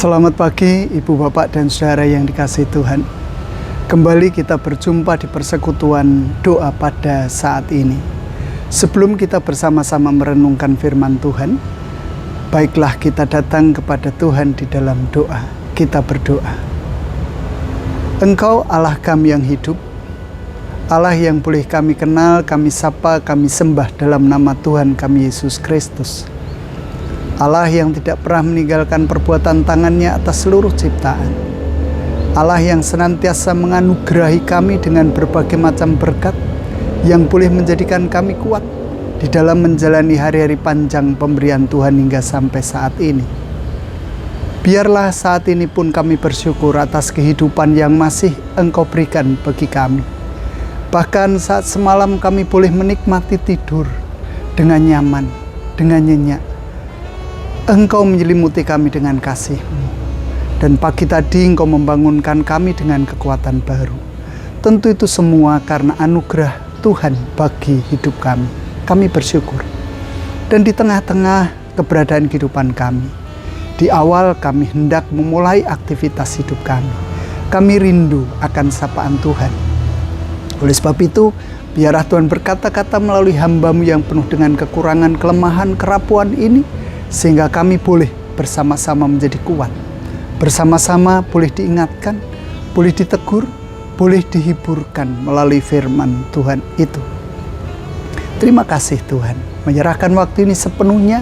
Selamat pagi Ibu Bapak dan Saudara yang dikasihi Tuhan. Kembali kita berjumpa di persekutuan doa pada saat ini. Sebelum kita bersama-sama merenungkan firman Tuhan, baiklah kita datang kepada Tuhan di dalam doa. Kita berdoa. Engkau Allah kami yang hidup, Allah yang boleh kami kenal, kami sapa, kami sembah dalam nama Tuhan kami Yesus Kristus. Allah yang tidak pernah meninggalkan perbuatan tangannya atas seluruh ciptaan. Allah yang senantiasa menganugerahi kami dengan berbagai macam berkat yang boleh menjadikan kami kuat di dalam menjalani hari-hari panjang pemberian Tuhan hingga sampai saat ini. Biarlah saat ini pun kami bersyukur atas kehidupan yang masih Engkau berikan bagi kami. Bahkan saat semalam kami boleh menikmati tidur dengan nyaman, dengan nyenyak. Engkau menyelimuti kami dengan kasih-Mu. Dan pagi tadi Engkau membangunkan kami dengan kekuatan baru. Tentu itu semua karena anugerah Tuhan bagi hidup kami. Kami bersyukur. Dan di tengah-tengah keberadaan kehidupan kami, di awal kami hendak memulai aktivitas hidup kami, kami rindu akan sapaan Tuhan. Oleh sebab itu, biarlah Tuhan berkata-kata melalui hamba-Mu yang penuh dengan kekurangan, kelemahan, kerapuan ini, sehingga kami boleh bersama-sama menjadi kuat. Bersama-sama boleh diingatkan, boleh ditegur, boleh dihiburkan melalui firman Tuhan itu. Terima kasih Tuhan, menyerahkan waktu ini sepenuhnya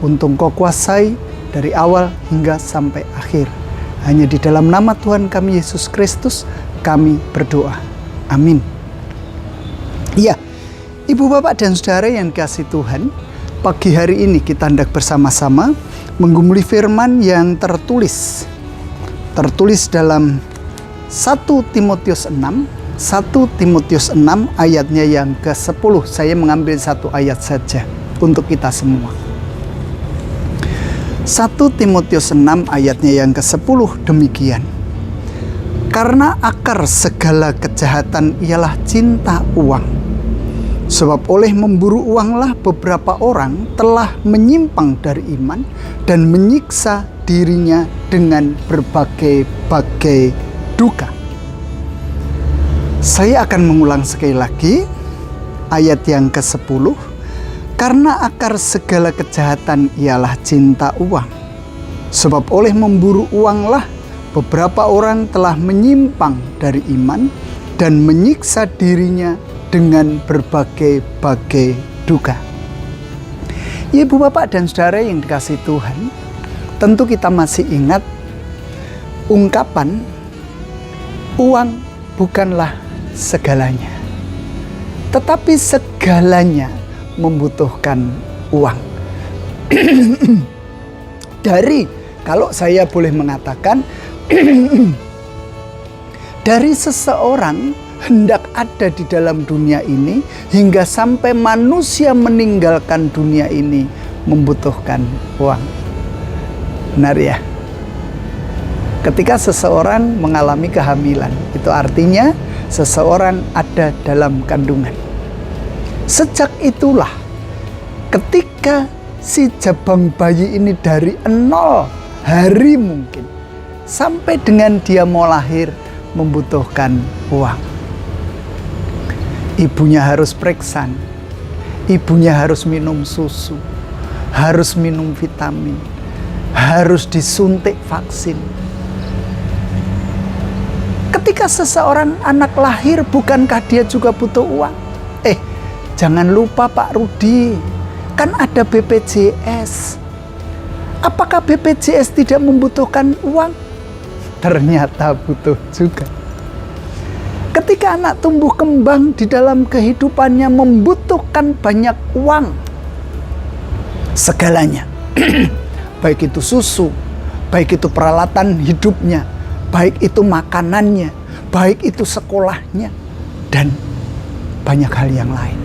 untuk Engkau kuasai dari awal hingga sampai akhir. Hanya di dalam nama Tuhan kami Yesus Kristus kami berdoa. Amin. Iya, Ibu Bapak dan Saudara yang dikasihi Tuhan, pagi hari ini kita hendak bersama-sama menggumuli firman yang tertulis dalam 1 Timotius 6 ayatnya yang ke-10. Saya mengambil satu ayat saja untuk kita semua. 1 Timotius 6 ayatnya yang ke-10 demikian. Karena akar segala kejahatan ialah cinta uang. Sebab oleh memburu uanglah beberapa orang telah menyimpang dari iman dan menyiksa dirinya dengan berbagai-bagai duka. Saya akan mengulang sekali lagi ayat yang ke-10. Karena akar segala kejahatan ialah cinta uang. Sebab oleh memburu uanglah beberapa orang telah menyimpang dari iman dan menyiksa dirinya dengan berbagai-bagai duka. Ya, Ibu, Bapak, dan Saudara yang dikasihi Tuhan, tentu kita masih ingat ungkapan uang bukanlah segalanya, tetapi segalanya membutuhkan uang. Kalau saya boleh mengatakan, dari seseorang hendak ada di dalam dunia ini hingga sampai manusia meninggalkan dunia ini membutuhkan uang. Benar ya? Ketika seseorang mengalami kehamilan, itu artinya seseorang ada dalam kandungan. Sejak itulah ketika si jabang bayi ini dari 0 hari mungkin sampai dengan dia mau lahir membutuhkan uang. Ibunya harus periksa, ibunya harus minum susu, harus minum vitamin, harus disuntik vaksin. Ketika seseorang anak lahir, bukankah dia juga butuh uang? Jangan lupa Pak Rudi, kan ada BPJS. Apakah BPJS tidak membutuhkan uang? Ternyata butuh juga. Ketika anak tumbuh kembang di dalam kehidupannya membutuhkan banyak uang. Segalanya. Baik itu susu, baik itu peralatan hidupnya, baik itu makanannya, baik itu sekolahnya, dan banyak hal yang lain.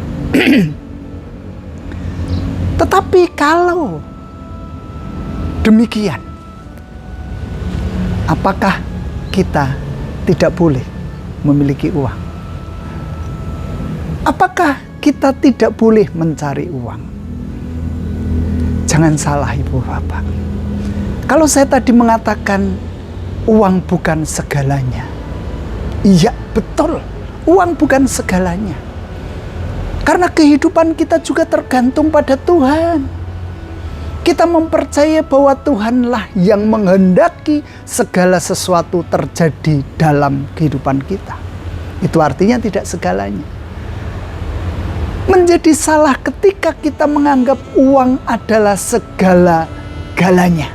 Tetapi kalau demikian, apakah kita tidak boleh memiliki uang? Apakah kita tidak boleh mencari uang? Jangan salah, Ibu Bapak. Kalau saya tadi mengatakan uang bukan segalanya, iya betul, uang bukan segalanya. Karena kehidupan kita juga tergantung pada Tuhan. Kita mempercayai bahwa Tuhanlah yang menghendaki segala sesuatu terjadi dalam kehidupan kita. Itu artinya tidak segalanya. Menjadi salah ketika kita menganggap uang adalah segala-galanya.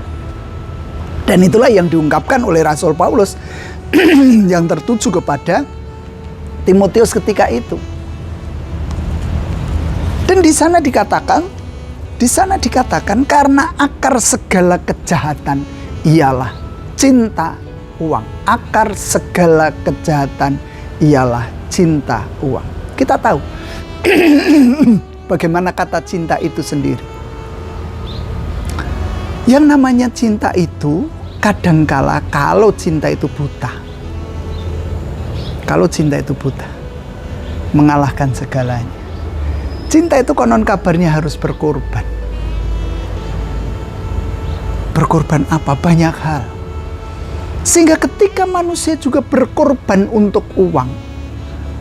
Dan itulah yang diungkapkan oleh Rasul Paulus yang tertuju kepada Timotius ketika itu. Dan di sana dikatakan karena akar segala kejahatan ialah cinta uang. Akar segala kejahatan ialah cinta uang. Kita tahu bagaimana kata cinta itu sendiri. Yang namanya cinta itu kadangkala kalau cinta itu buta. Kalau cinta itu buta, mengalahkan segalanya. Cinta itu konon kabarnya harus berkorban. Berkorban apa? Banyak hal. Sehingga ketika manusia juga berkorban untuk uang,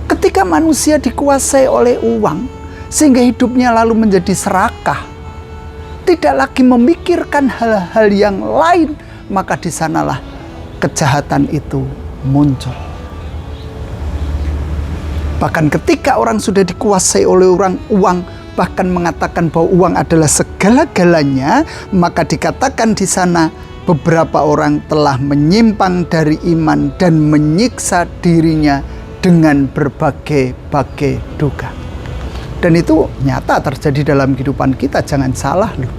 ketika manusia dikuasai oleh uang, sehingga hidupnya lalu menjadi serakah, tidak lagi memikirkan hal-hal yang lain, maka di sanalah kejahatan itu muncul. Bahkan ketika orang sudah dikuasai oleh uang, bahkan mengatakan bahwa uang adalah segala-galanya, maka dikatakan di sana beberapa orang telah menyimpang dari iman dan menyiksa dirinya dengan berbagai-bagai duka. Dan itu nyata terjadi dalam kehidupan kita, jangan salah loh.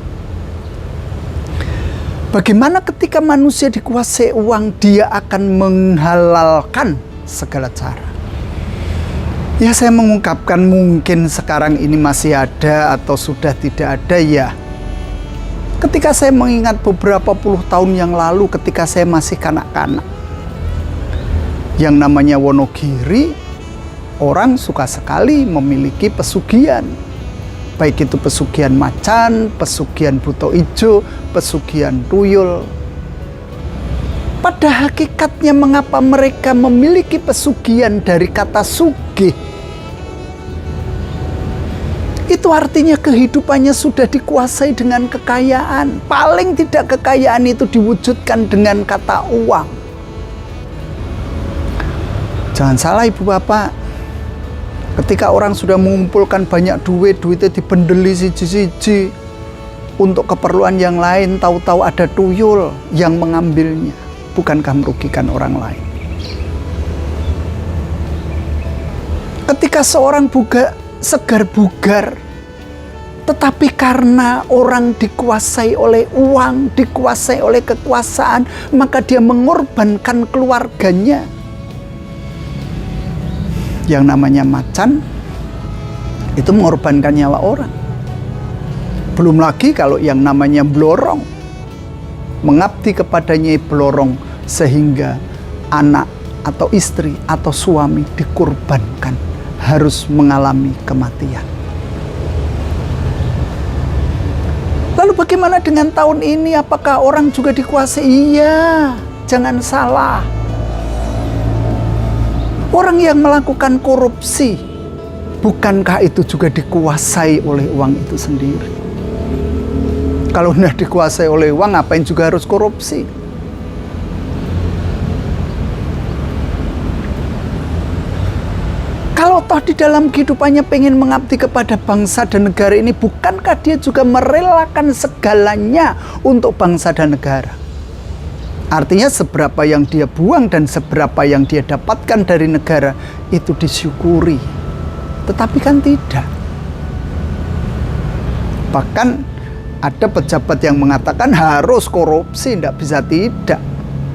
Bagaimana ketika manusia dikuasai uang, dia akan menghalalkan segala cara. Ya, saya mengungkapkan mungkin sekarang ini masih ada atau sudah tidak ada ya. Ketika saya mengingat beberapa puluh tahun yang lalu ketika saya masih kanak-kanak, yang namanya Wonogiri, orang suka sekali memiliki pesugihan. Baik itu pesugihan macan, pesugihan buto ijo, pesugihan tuyul. Pada hakikatnya mengapa mereka memiliki pesugihan dari kata sugih? Itu artinya kehidupannya sudah dikuasai dengan kekayaan. Paling tidak kekayaan itu diwujudkan dengan kata uang. Jangan salah ibu bapak. Ketika orang sudah mengumpulkan banyak duit, duitnya dibendeli siji-siji untuk keperluan yang lain, tahu-tahu ada tuyul yang mengambilnya. Bukankah merugikan orang lain? Ketika seorang segar bugar, tetapi karena orang dikuasai oleh uang, dikuasai oleh kekuasaan, maka dia mengorbankan keluarganya. Yang namanya macan itu mengorbankan nyawa orang. Belum lagi kalau yang namanya blorong, mengabdi kepada Nyai Blorong sehingga anak atau istri atau suami dikorbankan, harus mengalami kematian. Lalu bagaimana dengan tahun ini? Apakah orang juga dikuasai? Iya, jangan salah. Orang yang melakukan korupsi, bukankah itu juga dikuasai oleh uang itu sendiri? Kalau tidak dikuasai oleh uang, ngapain juga harus korupsi? Kalau toh di dalam kehidupannya pengen mengabdi kepada bangsa dan negara ini, bukankah dia juga merelakan segalanya untuk bangsa dan negara? Artinya seberapa yang dia buang dan seberapa yang dia dapatkan dari negara itu disyukuri. Tetapi kan tidak. Bahkan ada pejabat yang mengatakan harus korupsi, tidak bisa tidak.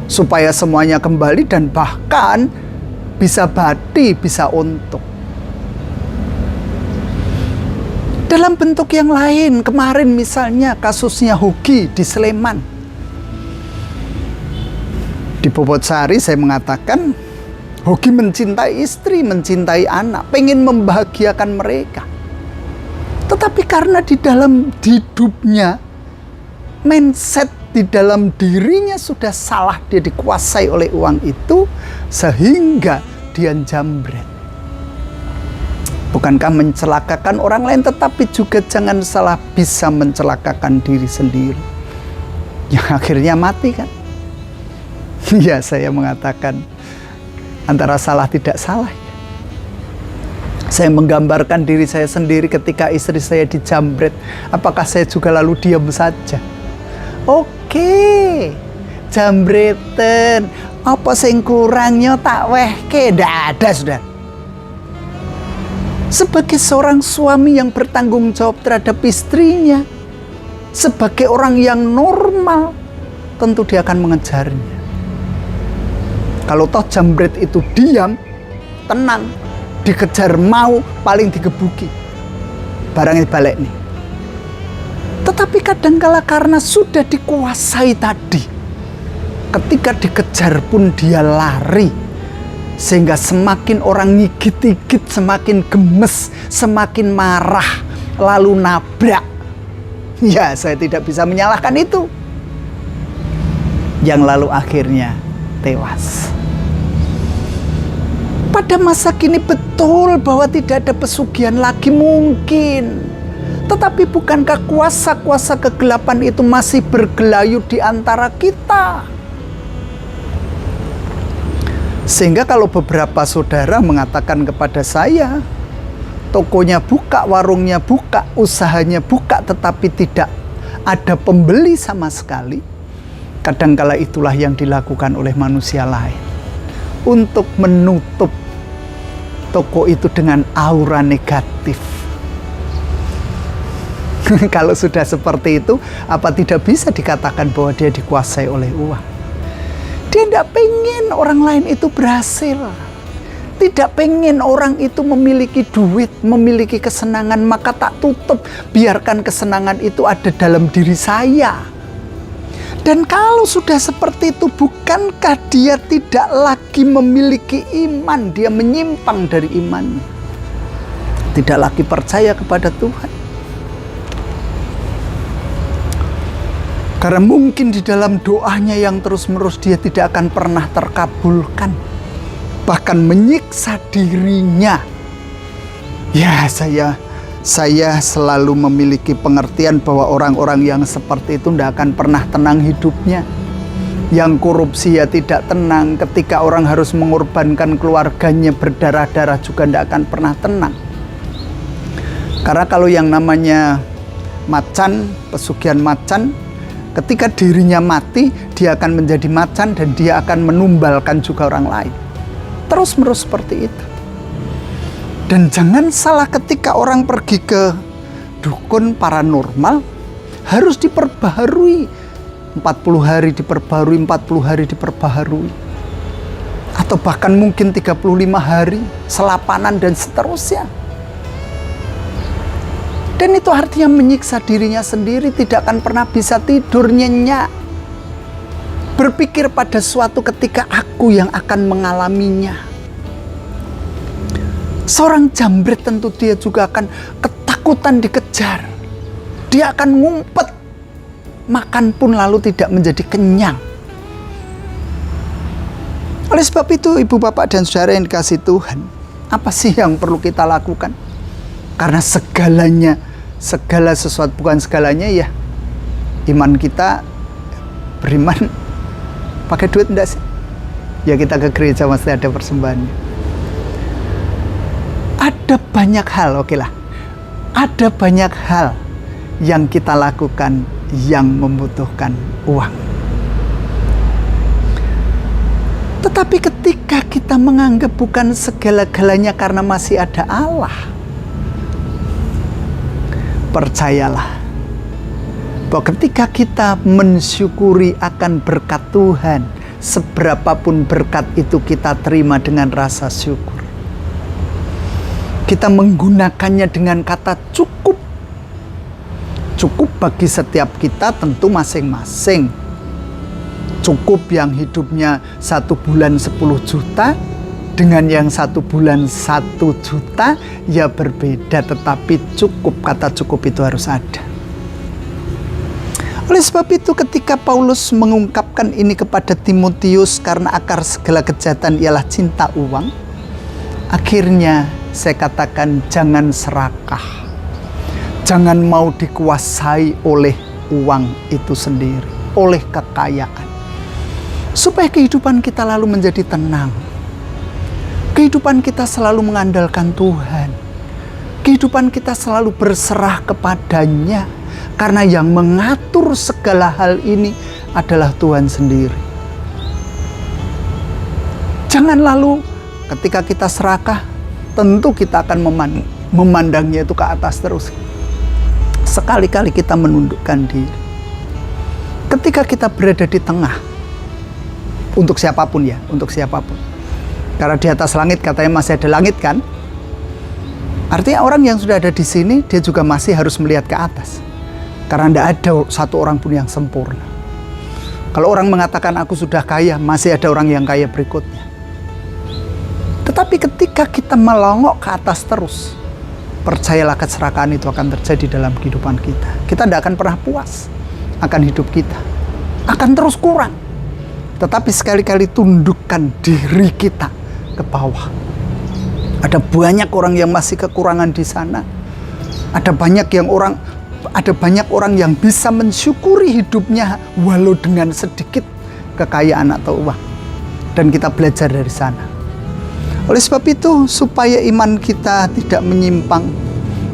Supaya semuanya kembali dan bahkan bisa badi, bisa untung. Dalam bentuk yang lain, kemarin misalnya kasusnya Hoki di Sleman. Di Bobotsari saya mengatakan Hoki mencintai istri, mencintai anak, pengen membahagiakan mereka. Tetapi karena di dalam hidupnya, mindset di dalam dirinya sudah salah, dia dikuasai oleh uang itu, sehingga dia jambret. Bukankah mencelakakan orang lain, tetapi juga jangan salah bisa mencelakakan diri sendiri. Yang akhirnya mati kan? Ya, saya mengatakan antara salah tidak salah. Saya menggambarkan diri saya sendiri ketika istri saya dijambret. Apakah saya juga lalu diam saja? Oke, jambretan. Apa sing kurangnya tak wehke? Ndak ada, sudah. Sebagai seorang suami yang bertanggung jawab terhadap istrinya, sebagai orang yang normal, tentu dia akan mengejarnya. Kalau toh jambret itu diam, tenang, dikejar mau, paling digebuki. Barangnya balik nih. Tetapi kadangkala karena sudah dikuasai tadi, ketika dikejar pun dia lari. Sehingga semakin orang ngigit-gigit, semakin gemes, semakin marah, lalu nabrak. Ya, saya tidak bisa menyalahkan itu. Yang lalu akhirnya tewas. Pada masa kini betul bahwa tidak ada pesugihan lagi mungkin. Tetapi bukankah kuasa-kuasa kegelapan itu masih bergelayut di antara kita? Sehingga kalau beberapa saudara mengatakan kepada saya, tokonya buka, warungnya buka, usahanya buka, tetapi tidak ada pembeli sama sekali, kadangkala itulah yang dilakukan oleh manusia lain untuk menutup toko itu dengan aura negatif. Kalau sudah seperti itu, apa tidak bisa dikatakan bahwa dia dikuasai oleh uang? Dia tidak pengen orang lain itu berhasil. Tidak pengen orang itu memiliki duit, memiliki kesenangan, maka tak tutup. Biarkan kesenangan itu ada dalam diri saya. Dan kalau sudah seperti itu, bukankah dia tidak lagi memiliki iman? Dia menyimpang dari iman. Tidak lagi percaya kepada Tuhan. Karena mungkin di dalam doanya yang terus-menerus dia tidak akan pernah terkabulkan. Bahkan menyiksa dirinya. Ya, saya selalu memiliki pengertian bahwa orang-orang yang seperti itu tidak akan pernah tenang hidupnya. Yang korupsi ya tidak tenang. Ketika orang harus mengorbankan keluarganya berdarah-darah juga tidak akan pernah tenang. Karena kalau yang namanya macan, pesugihan macan, ketika dirinya mati, dia akan menjadi macan dan dia akan menumbalkan juga orang lain. Terus-menerus seperti itu. Dan jangan salah, ketika orang pergi ke dukun paranormal, harus diperbaharui. 40 hari diperbaharui, 40 hari diperbaharui. Atau bahkan mungkin 35 hari, selapanan dan seterusnya. Dan itu artinya menyiksa dirinya sendiri, tidak akan pernah bisa tidur nyenyak. Berpikir pada suatu ketika aku yang akan mengalaminya. Seorang jambret tentu dia juga akan ketakutan dikejar. Dia akan ngumpet. Makan pun lalu tidak menjadi kenyang. Oleh sebab itu, ibu bapak dan saudara yang dikasihi Tuhan, apa sih yang perlu kita lakukan? Karena segala sesuatu, bukan segalanya ya. Iman kita, beriman pakai duit enggak sih? Ya kita ke gereja mesti ada persembahannya. Ada banyak hal, oke lah. Ada banyak hal yang kita lakukan yang membutuhkan uang. Tetapi ketika kita menganggap bukan segala-galanya karena masih ada Allah, percayalah bahwa ketika kita mensyukuri akan berkat Tuhan, seberapapun berkat itu kita terima dengan rasa syukur. Kita menggunakannya dengan kata cukup. Cukup bagi setiap kita tentu masing-masing. Cukup yang hidupnya 1 bulan 10 juta dengan yang 1 bulan 1 juta ya berbeda, tetapi cukup, kata cukup itu harus ada. Oleh sebab itu ketika Paulus mengungkapkan ini kepada Timotius, karena akar segala kejahatan ialah cinta uang, akhirnya saya katakan jangan serakah. Jangan mau dikuasai oleh uang itu sendiri, oleh kekayaan. Supaya kehidupan kita lalu menjadi tenang. Kehidupan kita selalu mengandalkan Tuhan. Kehidupan kita selalu berserah kepadanya. Karena yang mengatur segala hal ini adalah Tuhan sendiri. Jangan lalu ketika kita serakah, tentu kita akan memandangnya itu ke atas terus. Sekali-kali kita menundukkan diri. Ketika kita berada di tengah, untuk siapapun ya, untuk siapapun. Karena di atas langit katanya masih ada langit kan? Artinya orang yang sudah ada di sini, dia juga masih harus melihat ke atas. Karena tidak ada satu orang pun yang sempurna. Kalau orang mengatakan aku sudah kaya, masih ada orang yang kaya berikutnya. Tetapi ketika kita melongok ke atas terus, percayalah keserakahan itu akan terjadi dalam kehidupan kita. Kita tidak akan pernah puas akan hidup kita. Akan terus kurang. Tetapi sekali-kali tundukkan diri kita ke bawah. Ada banyak orang yang masih kekurangan di sana. Ada banyak orang yang bisa mensyukuri hidupnya walau dengan sedikit kekayaan atau uang. Dan kita belajar dari sana. Oleh sebab itu, supaya iman kita tidak menyimpang,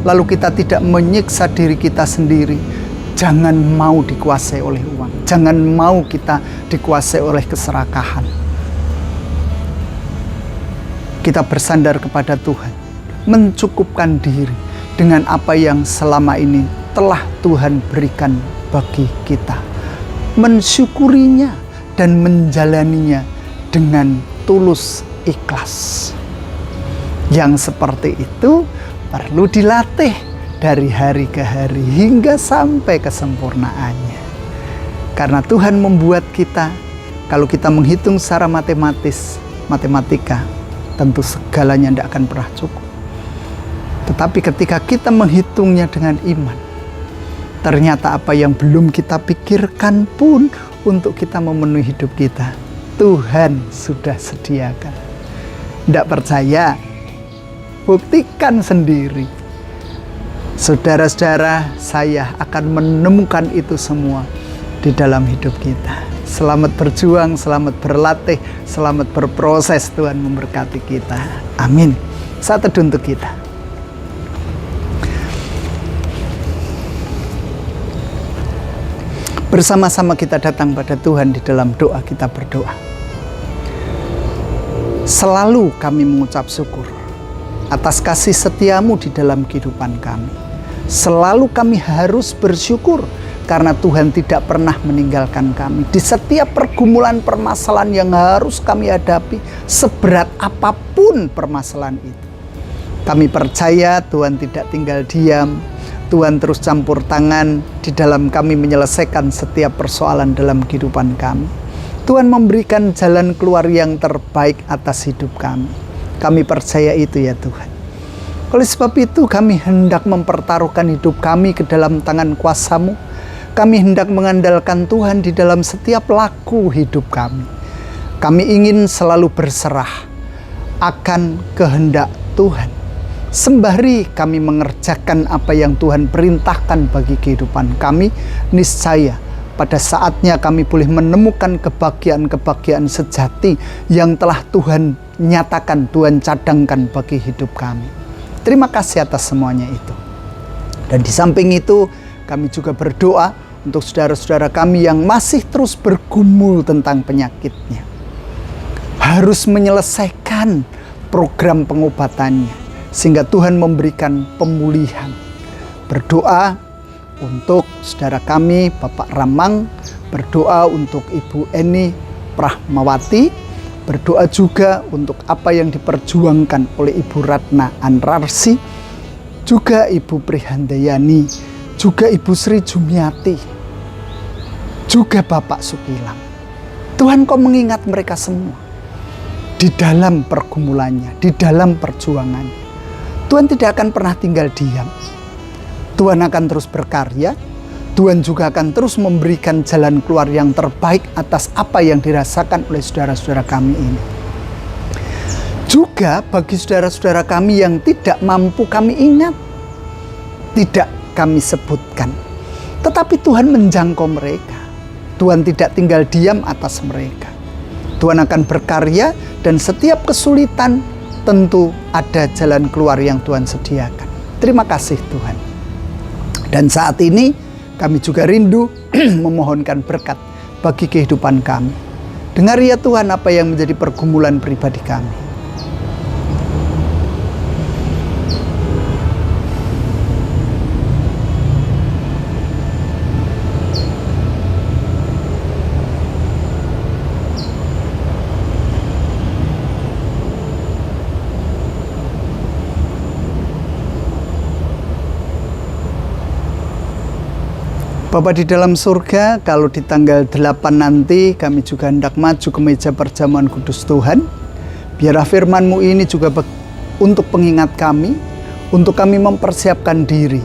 lalu kita tidak menyiksa diri kita sendiri, jangan mau dikuasai oleh uang. Jangan mau kita dikuasai oleh keserakahan. Kita bersandar kepada Tuhan, mencukupkan diri dengan apa yang selama ini telah Tuhan berikan bagi kita. Mensyukurinya dan menjalaninya dengan tulus ikhlas. Yang seperti itu perlu dilatih dari hari ke hari hingga sampai kesempurnaannya. Karena Tuhan membuat kita, kalau kita menghitung secara matematika, tentu segalanya tidak akan pernah cukup. Tetapi ketika kita menghitungnya dengan iman, ternyata apa yang belum kita pikirkan pun untuk kita memenuhi hidup kita, Tuhan sudah sediakan. Tidak percaya? Buktikan sendiri. Saudara-saudara, saya akan menemukan itu semua di dalam hidup kita. Selamat berjuang, selamat berlatih, selamat berproses. Tuhan memberkati kita. Amin. Saat teduh untuk kita. Bersama-sama kita datang pada Tuhan di dalam doa, kita berdoa. Selalu kami mengucap syukur atas kasih setiamu di dalam kehidupan kami. Selalu kami harus bersyukur karena Tuhan tidak pernah meninggalkan kami. Di setiap pergumulan permasalahan yang harus kami hadapi, seberat apapun permasalahan itu, kami percaya Tuhan tidak tinggal diam. Tuhan terus campur tangan di dalam kami menyelesaikan setiap persoalan dalam kehidupan kami. Tuhan memberikan jalan keluar yang terbaik atas hidup kami. Kami percaya itu ya Tuhan. Oleh sebab itu kami hendak mempertaruhkan hidup kami ke dalam tangan kuasa-Mu. Kami hendak mengandalkan Tuhan di dalam setiap laku hidup kami. Kami ingin selalu berserah akan kehendak Tuhan. Sembari kami mengerjakan apa yang Tuhan perintahkan bagi kehidupan kami, niscaya pada saatnya kami boleh menemukan kebahagiaan-kebahagiaan sejati yang telah Tuhan nyatakan, Tuhan cadangkan bagi hidup kami. Terima kasih atas semuanya itu. Dan di samping itu, kami juga berdoa untuk saudara-saudara kami yang masih terus bergumul tentang penyakitnya. Harus menyelesaikan program pengobatannya, sehingga Tuhan memberikan pemulihan. Berdoa untuk saudara kami, Bapak Ramang, berdoa untuk Ibu Eni Prahmawati, berdoa juga untuk apa yang diperjuangkan oleh Ibu Ratna Anrarsi, juga Ibu Prihandayani, juga Ibu Sri Jumiati, juga Bapak Sukilam. Tuhan, Kau mengingat mereka semua di dalam pergumulannya, di dalam perjuangannya. Tuhan tidak akan pernah tinggal diam. Tuhan akan terus berkarya. Tuhan juga akan terus memberikan jalan keluar yang terbaik atas apa yang dirasakan oleh saudara-saudara kami ini. Juga bagi saudara-saudara kami yang tidak mampu kami ingat, tidak kami sebutkan. Tetapi Tuhan menjangkau mereka. Tuhan tidak tinggal diam atas mereka. Tuhan akan berkarya dan setiap kesulitan tentu ada jalan keluar yang Tuhan sediakan. Terima kasih Tuhan. Dan saat ini kami juga rindu memohonkan berkat bagi kehidupan kami. Dengar ya Tuhan apa yang menjadi pergumulan pribadi kami. Bapa di dalam surga, kalau di tanggal 8 nanti kami juga hendak maju ke meja perjamuan kudus Tuhan. Biarlah firman-Mu ini juga untuk pengingat kami, untuk kami mempersiapkan diri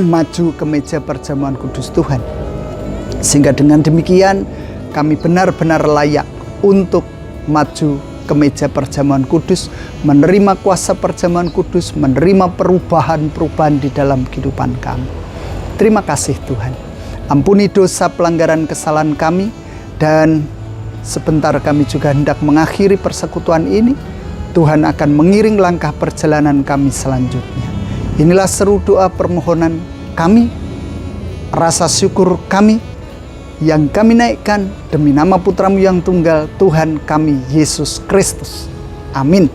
maju ke meja perjamuan kudus Tuhan. Sehingga dengan demikian kami benar-benar layak untuk maju ke meja perjamuan kudus, menerima kuasa perjamuan kudus, menerima perubahan-perubahan di dalam kehidupan kami. Terima kasih Tuhan. Ampuni dosa pelanggaran kesalahan kami, dan sebentar kami juga hendak mengakhiri persekutuan ini. Tuhan akan mengiring langkah perjalanan kami selanjutnya. Inilah seru doa permohonan kami, rasa syukur kami yang kami naikkan demi nama Putra-Mu yang tunggal, Tuhan kami Yesus Kristus. Amin.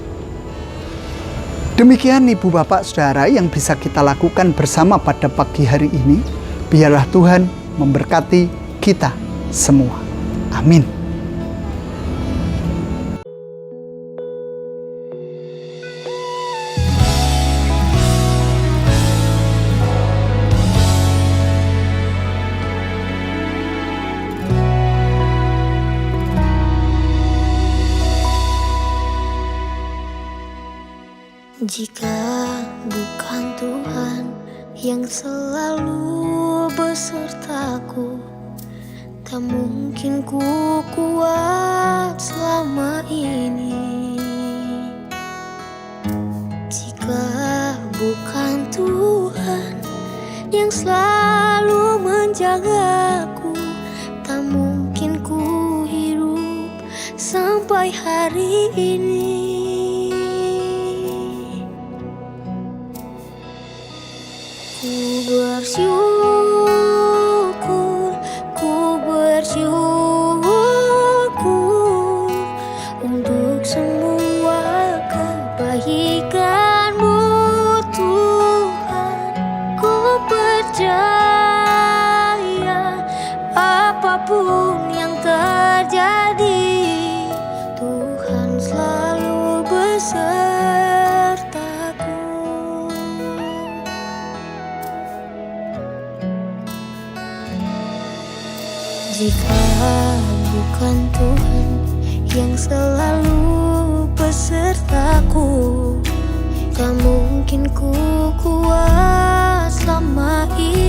Demikian Ibu Bapak Saudara yang bisa kita lakukan bersama pada pagi hari ini. Biarlah Tuhan memberkati kita semua. Amin. Jika bukan Tuhan yang selalu besertaku, tak mungkin ku kuat selama ini. Jika bukan Tuhan yang selalu menjagaku, tak mungkin ku hidup sampai hari ini. Ku bersyukur untuk semua kebaikan-Mu Tuhan. Ku percaya apapun yang terjadi, Tuhan selalu besertaku. Jika bukan Tuhan yang selalu besertaku, tak mungkin ku kuat selama ini.